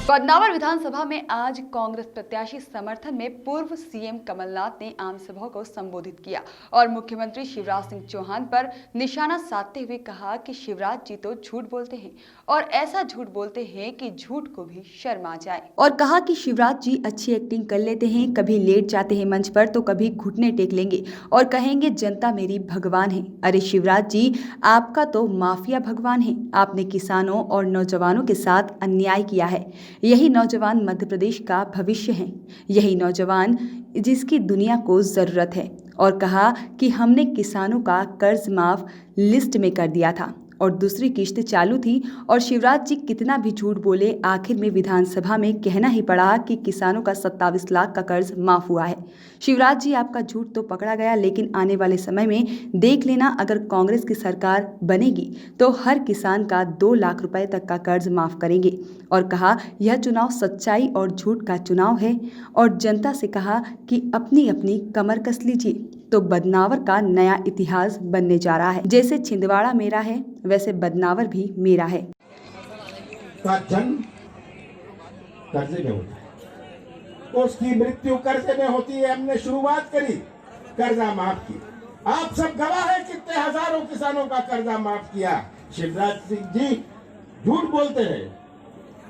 बदनावर विधानसभा में आज कांग्रेस प्रत्याशी समर्थन में पूर्व सीएम कमलनाथ ने आम सभा को संबोधित किया और मुख्यमंत्री शिवराज सिंह चौहान पर निशाना साधते हुए कहा कि शिवराज जी तो झूठ बोलते हैं और ऐसा झूठ बोलते हैं कि झूठ को भी शर्म आ जाए। और कहा कि शिवराज जी अच्छी एक्टिंग कर लेते हैं, कभी लेट जाते हैं मंच पर तो कभी घुटने टेक लेंगे और कहेंगे जनता मेरी भगवान है। अरे शिवराज जी, आपका तो माफिया भगवान है। आपने किसानों और नौजवानों के साथ अन्याय किया है। यही नौजवान मध्य प्रदेश का भविष्य हैं, यही नौजवान जिसकी दुनिया को ज़रूरत है। और कहा कि हमने किसानों का कर्ज माफ लिस्ट में कर दिया था और दूसरी किश्त चालू थी और शिवराज जी कितना भी झूठ बोले, आखिर में विधानसभा में कहना ही पड़ा कि किसानों का 27 लाख का कर्ज माफ हुआ है। शिवराज जी, आपका झूठ तो पकड़ा गया, लेकिन आने वाले समय में देख लेना, अगर कांग्रेस की सरकार बनेगी तो हर किसान का 2 लाख रुपए तक का कर्ज माफ करेंगे। और कहा यह चुनाव सच्चाई और झूठ का चुनाव है और जनता से कहा कि अपनी अपनी कमर कस लीजिए, तो बदनावर का नया इतिहास बनने जा रहा है। जैसे छिंदवाड़ा मेरा है वैसे बदनावर भी मेरा है। का जन्म कर्जे में होता है, उसकी मृत्यु कर्जे में होती है। हमने शुरुआत करी, कर्जा माफ की। आप सब गवाह हैं, कितने हजारों किसानों का कर्जा माफ किया। शिवराज सिंह जी झूठ बोलते हैं,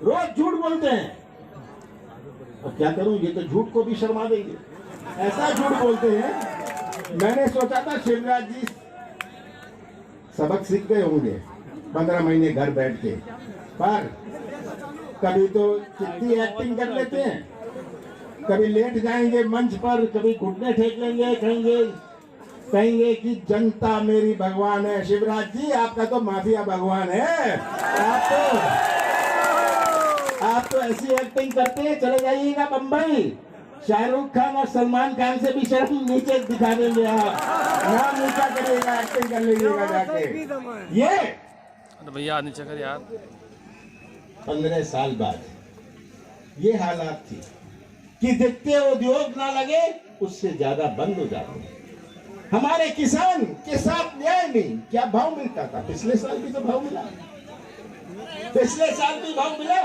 रोज झूठ बोलते हैं। अब क्या करूं, ये तो झूठ को भी शर्मा देंगे, ऐसा झूठ बोलते हैं। मैंने सोचा था शिवराज जी सबक सीख गए होंगे 15 महीने घर बैठ के, पर कभी तो कितनी एक्टिंग कर लेते हैं, कभी लेट जाएंगे मंच पर, कभी घुटने ठेक लेंगे, कहेंगे कि जनता मेरी भगवान है। शिवराज जी, आपका तो माफिया भगवान है। आप तो ऐसी एक्टिंग करते हैं, चले जाइएगा बंबई, शाहरुख खान और सलमान खान से भी शर्म नीचे दिखा देंगे। आप नाम नीचा करिएगा, एक्टिंग कर लीजिएगा जाके। ये भैया नीचे कर यार। 15 साल बाद ये हालात थी कि जितने उद्योग ना लगे उससे ज्यादा बंद हो जाते हैं। हमारे किसान के साथ न्याय नहीं। क्या भाव मिलता था? पिछले साल भी तो भाव मिला, पिछले साल भी भाव मिला।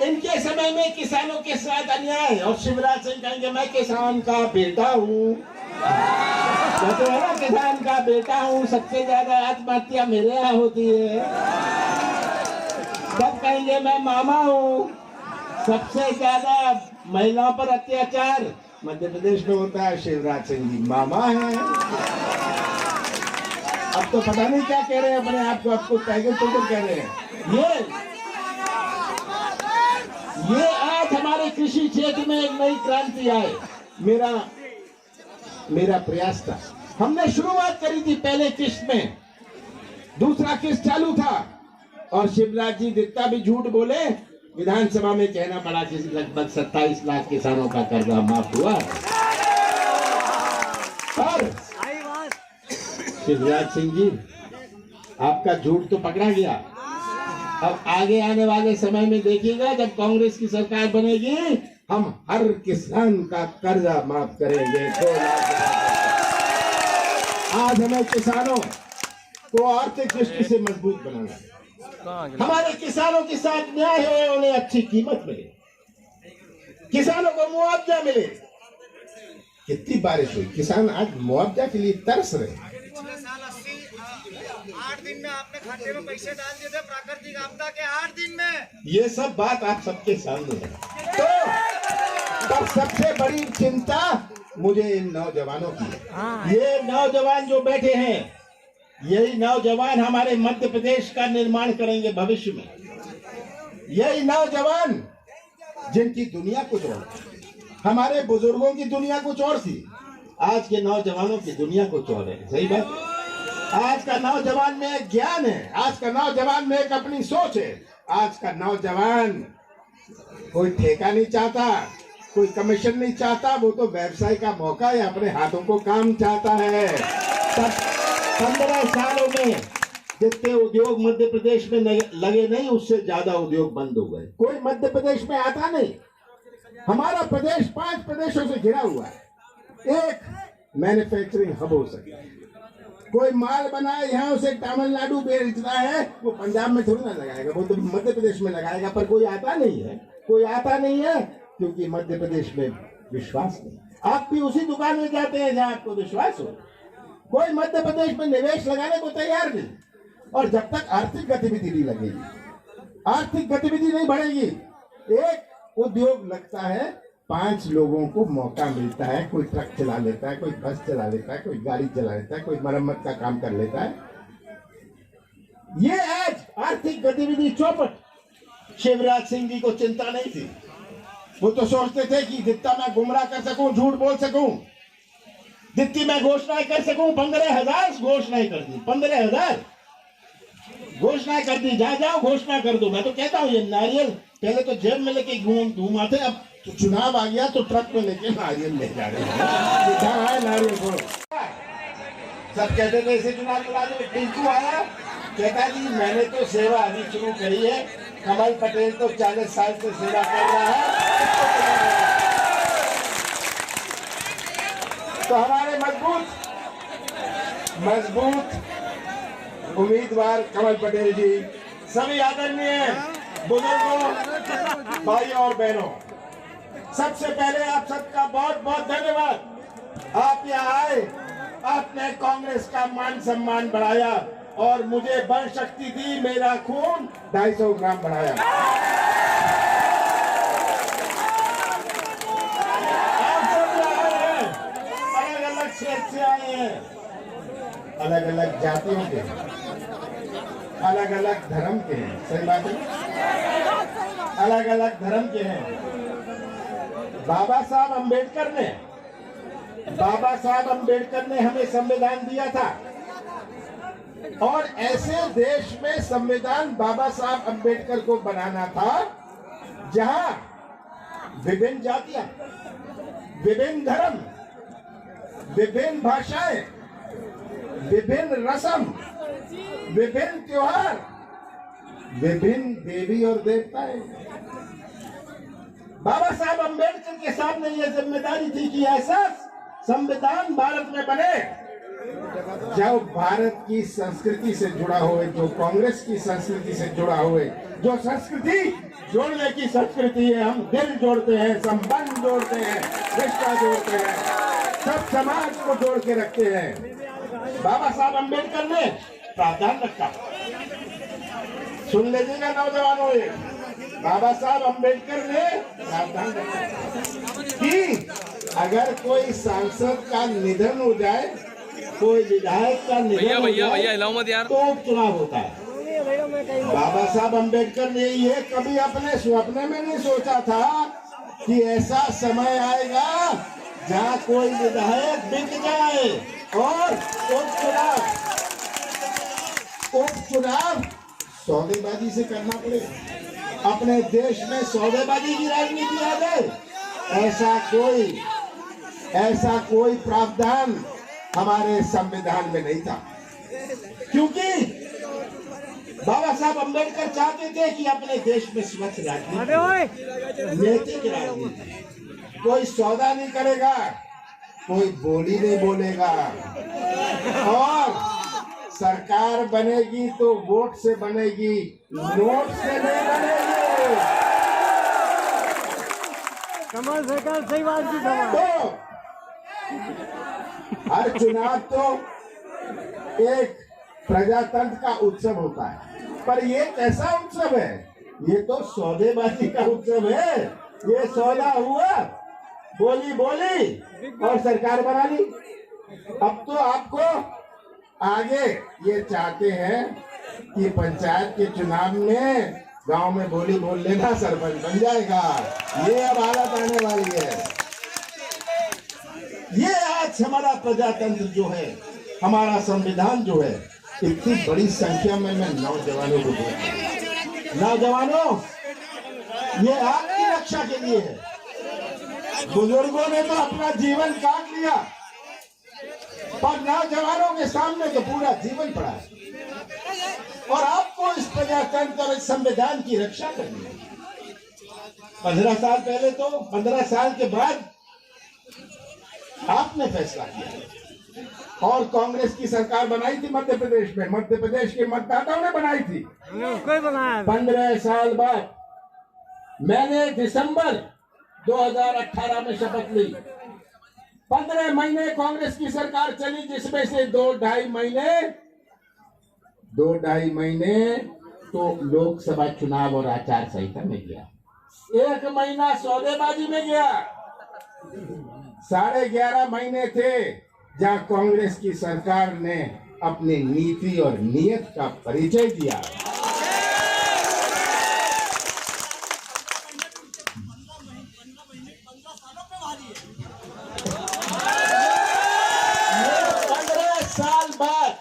इनके समय में किसानों के साथ अन्याय, और शिवराज सिंह कहेंगे मैं किसान का बेटा हूँ, कहते हैं ना किसान का बेटा हूँ, सबसे ज्यादा आत्महत्या मेरे यहाँ होती है। तब कहेंगे मैं मामा हूँ, सबसे ज्यादा महिलाओं पर अत्याचार मध्य प्रदेश में होता है। शिवराज सिंह जी मामा है। अब तो पता नहीं क्या कह रहे हैं अपने आप को, आपको टाइगर तो कह रहे हैं। ये आज हमारे कृषि क्षेत्र में एक नई क्रांति आए। मेरा प्रयास था, हमने शुरुआत करी थी पहले किस्त में, दूसरा किस्त चालू था, और शिवराज जी जितना भी झूठ बोले विधानसभा में कहना पड़ा कि लगभग 27 लाख किसानों का कर्जा माफ हुआ। और शिवराज सिंह जी, आपका झूठ तो पकड़ा गया। अब आगे आने वाले समय में देखिएगा, जब कांग्रेस की सरकार बनेगी, हम हर किसान का कर्जा माफ करेंगे। 2 लाख। आज हमें किसानों को आर्थिक दृष्टि से मजबूत बनाना है। हमारे किसानों के साथ न्याय हो, उन्हें अच्छी कीमत मिले, किसानों को मुआवजा मिले। कितनी बारिश हुई, किसान आज मुआवजा के लिए तरस रहे। 8 दिन में आपने खाते में पैसे डाल दिए थे प्राकृतिक आपदा के 8 दिन में। ये सब बात आप सबके सामने है। तो तब सबसे बड़ी चिंता मुझे इन नौजवानों की है। ये नौजवान जो बैठे हैं, यही नौजवान हमारे मध्य प्रदेश का निर्माण करेंगे भविष्य में। यही नौजवान जिनकी दुनिया कुछ और, हमारे बुजुर्गों की दुनिया कुछ और थी, आज के नौजवानों की दुनिया कुछ और है। सही बात। आज का नौजवान में एक ज्ञान है, आज का नौजवान में एक अपनी सोच है। आज का नौजवान कोई ठेका नहीं चाहता, कोई कमीशन नहीं चाहता, वो तो व्यवसाय का मौका या अपने हाथों को काम चाहता है। 15 सालों में जितने उद्योग मध्य प्रदेश में लगे नहीं, उससे ज्यादा उद्योग बंद हो गए। कोई मध्य प्रदेश में आता नहीं। हमारा प्रदेश 5 प्रदेशों से घिरा हुआ है। एक मैन्युफैक्चरिंग हब हो सकता है। कोई माल बनाए यहाँ उसे तमिलनाडु बेचता है, वो पंजाब में थोड़ी ना लगाएगा, वो तो मध्य प्रदेश में लगाएगा। पर कोई आता नहीं है, कोई आता नहीं है क्योंकि मध्य प्रदेश में विश्वास नहीं। आप भी उसी दुकान में जाते हैं जहां आपको विश्वास हो। कोई मध्य प्रदेश में निवेश लगाने को तैयार नहीं, और जब तक आर्थिक गतिविधि नहीं लगेगी, आर्थिक गतिविधि नहीं बढ़ेगी। एक उद्योग लगता है, 5 लोगों को मौका मिलता है, कोई ट्रक चला लेता है, कोई बस चला लेता है, कोई गाड़ी चला लेता है, कोई मरम्मत का काम कर लेता है। ये आज आर्थिक गतिविधि चौपट। शिवराज सिंह जी को चिंता नहीं थी, वो तो सोचते थे कि जितना मैं गुमराह कर सकूं, झूठ बोल सकूं, जितनी मैं घोषणाएं कर सकूं। 15,000 घोषणाएं कर दी, 15,000 घोषणाएं कर दी। जा जाओ घोषणा कर दो। मैं तो कहता हूं ये नारियल पहले तो जेब में लेके घूमाते, अब तो चुनाव आ गया तो ट्रक में लेके नारियल ले जा रहे हैं। जहां है नारियल को सब कहते थे इसे चुनाव लड़ा दो। टिंकू आया, कहता जी मैंने तो सेवा अभी शुरू करी है, कमल पटेल तो 40 साल से सेवा कर रहा है। तो हमारे मजबूत उम्मीदवार कमल पटेल जी, सभी आदरणीय बुजुर्गों, भाइयों और बहनों, सबसे पहले आप सबका बहुत बहुत धन्यवाद। आप यहाँ आए, आपने कांग्रेस का मान सम्मान बढ़ाया और मुझे बल शक्ति दी, मेरा खून 250 ग्राम बढ़ाया। आप सब आए हैं, अलग अलग क्षेत्र से आए हैं, अलग अलग जातियों के, अलग अलग धर्म के हैं। सही बात है, अलग अलग धर्म के हैं। बाबा साहब अंबेडकर ने हमें संविधान दिया था, और ऐसे देश में संविधान बाबा साहब अंबेडकर को बनाना था जहां विभिन्न जातियां, विभिन्न धर्म, विभिन्न भाषाएं, विभिन्न रस्म, विभिन्न त्योहार, विभिन्न देवी और देवताएं। बाबा साहब अंबेडकर के सामने यह जिम्मेदारी थी कि ऐसा संविधान भारत में बने जो भारत की संस्कृति से जुड़ा हुए, जो कांग्रेस की संस्कृति से जुड़ा हुए, जो संस्कृति जोड़ने की संस्कृति है। हम दिल जोड़ते हैं, संबंध जोड़ते हैं, रिश्ता जोड़ते हैं, सब समाज को जोड़ के रखते हैं। बाबा साहब अंबेडकर ने प्रावधान रखा, सुन लीजिएगा नौजवानों, ये बाबा साहब अंबेडकर ने प्रावधान रखा कि अगर कोई सांसद का निधन हो जाए, कोई विधायक का निधन हो जाए तो उपचुनाव होता है। बाबा साहब अंबेडकर ने ये कभी अपने स्वप्न में नहीं सोचा था कि ऐसा समय आएगा जहाँ कोई विधायक बिक जाए और उपचुनाव सौदेबाजी से करना पड़े, अपने देश में सौदेबाजी की राजनीति आ जाए। ऐसा कोई प्रावधान हमारे संविधान में नहीं था, क्योंकि बाबा साहब अंबेडकर चाहते थे कि अपने देश में स्वच्छ राजनीति, नैतिक राजनीति, कोई सौदा नहीं करेगा, कोई बोली नहीं बोलेगा, और सरकार बनेगी तो वोट से बनेगी, नोट से नहीं बनेगी। कमल सरकार सही बात की तो हर चुनाव तो एक प्रजातंत्र का उत्सव होता है, पर ये कैसा उत्सव है? ये तो सौदेबाजी का उत्सव है। ये सौदा हुआ, बोली और सरकार बना ली। अब तो आपको आगे ये चाहते हैं कि पंचायत के चुनाव में गांव में बोली बोल लेना, सरपंच बन जाएगा। ये अब हालत आने वाली है। ये आज हमारा प्रजातंत्र जो है, हमारा संविधान जो है, इतनी बड़ी संख्या में मैं नौजवानों को बोलता, नौजवानों, ये आपकी रक्षा के लिए है। बुजुर्गों ने तो अपना जीवन काट लिया, पर नौजवानों के सामने तो पूरा जीवन पड़ा है, और आपको इस प्रजातंत्र और इस संविधान की रक्षा करनी है। 15 साल पहले तो 15 साल के बाद आपने फैसला किया, और कांग्रेस की सरकार बनाई थी मध्य प्रदेश में, मध्य प्रदेश के मतदाताओं ने बनाई थी। 15 साल बाद मैंने दिसंबर 2018 में शपथ ली। 15 महीने कांग्रेस की सरकार चली, जिसमें से 2-2.5 महीने तो लोकसभा चुनाव और आचार संहिता में गया। 1 महीना सौदेबाजी में गया। 11.5 महीने थे जहां कांग्रेस की सरकार ने अपनी नीति और नीयत का परिचय दिया। साल बाद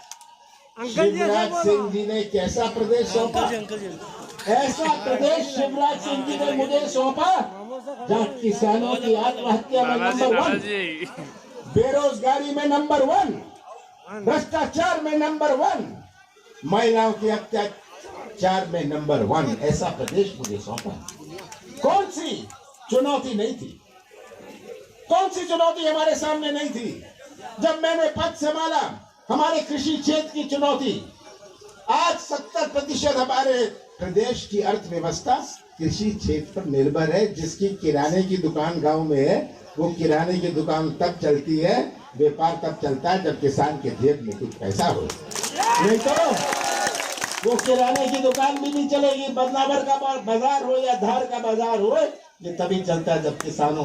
शिवराज सिंह जी ने कैसा प्रदेश सौंपा? ऐसा प्रदेश शिवराज सिंह जी ने मुझे सौंपा जहाँ किसानों की आत्महत्या में नंबर 1, बेरोजगारी में नंबर 1, भ्रष्टाचार में नंबर 1, महिलाओं के अत्याचार में नंबर 1, ऐसा प्रदेश मुझे सौंपा। कौन सी चुनौती नहीं थी? कौन सी चुनौती हमारे सामने नहीं थी? जब मैंने पद संभाला, हमारे कृषि क्षेत्र की चुनौती, आज 70% हमारे प्रदेश की अर्थव्यवस्था कृषि क्षेत्र पर निर्भर है। जिसकी किराने की दुकान गांव में है, वो किराने की दुकान तब चलती है, व्यापार तब चलता है जब किसान के जेब में कुछ पैसा हो, नहीं तो वो किराने की दुकान भी नहीं चलेगी। बदनावर का बाजार हो या धार का बाजार हो, ये तभी चलता है जब किसानों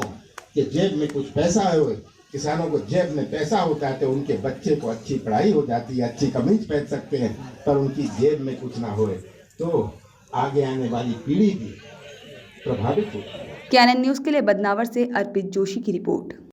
के जेब में कुछ पैसा हो। किसानों को जेब में पैसा होता है तो उनके बच्चे को अच्छी पढ़ाई हो जाती है, अच्छी कमीज पहन सकते हैं। पर उनकी जेब में कुछ ना होए तो आगे आने वाली पीढ़ी भी प्रभावित होती है। कैनन न्यूज़ के लिए बदनावर से अर्पित जोशी की रिपोर्ट।